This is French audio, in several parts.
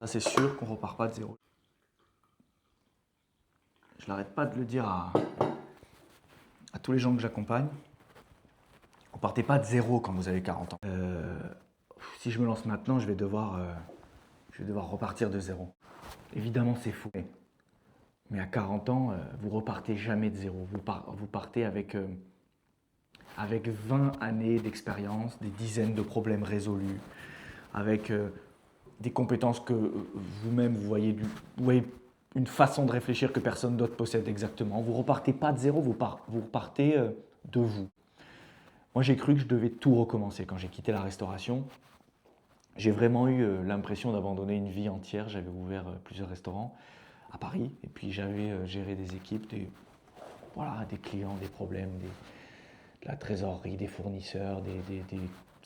Ça, c'est sûr qu'on ne repart pas de zéro. Je n'arrête pas de le dire à tous les gens que j'accompagne. On ne partez pas de zéro quand vous avez 40 ans. Si je me lance maintenant, je vais devoir repartir de zéro. Évidemment, c'est faux. Mais à 40 ans, vous repartez jamais de zéro. Vous partez avec 20 années d'expérience, des dizaines de problèmes résolus, avec des compétences que vous-même vous voyez une façon de réfléchir que personne d'autre possède exactement. Vous ne repartez pas de zéro, vous repartez de vous. Moi, j'ai cru que je devais tout recommencer quand j'ai quitté la restauration. J'ai vraiment eu l'impression d'abandonner une vie entière. J'avais ouvert plusieurs restaurants à Paris et puis j'avais géré des équipes, des clients, des problèmes, de la trésorerie, des fournisseurs, des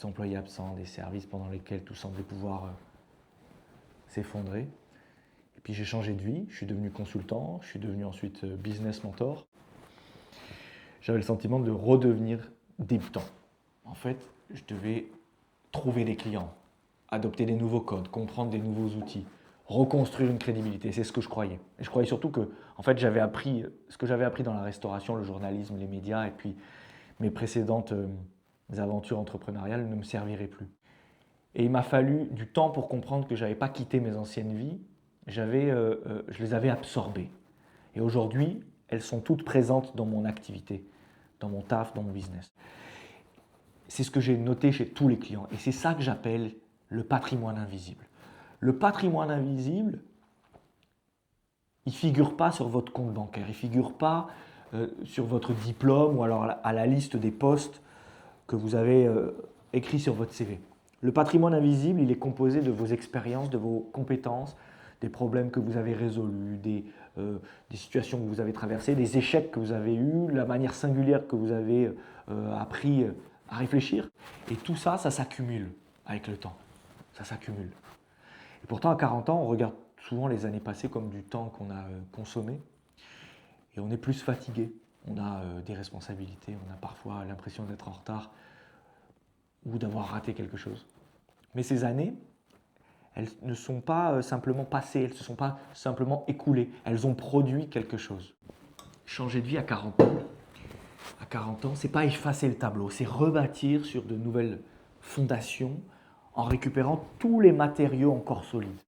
employés absents, des services pendant lesquels tout semblait pouvoir s'effondrer. Et puis j'ai changé de vie, je suis devenu consultant, je suis devenu ensuite business mentor. J'avais le sentiment de redevenir débutant. En fait, je devais trouver des clients, adopter des nouveaux codes, comprendre des nouveaux outils, reconstruire une crédibilité. C'est ce que je croyais. Et je croyais surtout que, en fait, j'avais appris ce que j'avais appris dans la restauration, le journalisme, les médias, et puis mes précédentes aventures entrepreneuriales ne me serviraient plus. Et il m'a fallu du temps pour comprendre que je n'avais pas quitté mes anciennes vies, je les avais absorbées. Et aujourd'hui, elles sont toutes présentes dans mon activité, dans mon taf, dans mon business. C'est ce que j'ai noté chez tous les clients. Et c'est ça que j'appelle le patrimoine invisible. Le patrimoine invisible, il ne figure pas sur votre compte bancaire, il ne figure pas sur votre diplôme ou alors à la liste des postes que vous avez écrits sur votre CV. Le patrimoine invisible, il est composé de vos expériences, de vos compétences, des problèmes que vous avez résolus, des situations que vous avez traversées, des échecs que vous avez eus, la manière singulière que vous avez appris à réfléchir. Et tout ça, ça s'accumule avec le temps. Ça s'accumule. Et pourtant, à 40 ans, on regarde souvent les années passées comme du temps qu'on a consommé. Et on est plus fatigué. On a des responsabilités, on a parfois l'impression d'être en retard ou d'avoir raté quelque chose. Mais ces années, elles ne sont pas simplement passées, elles ne se sont pas simplement écoulées. Elles ont produit quelque chose. Changer de vie à 40 ans, ce n'est pas effacer le tableau, c'est rebâtir sur de nouvelles fondations en récupérant tous les matériaux encore solides.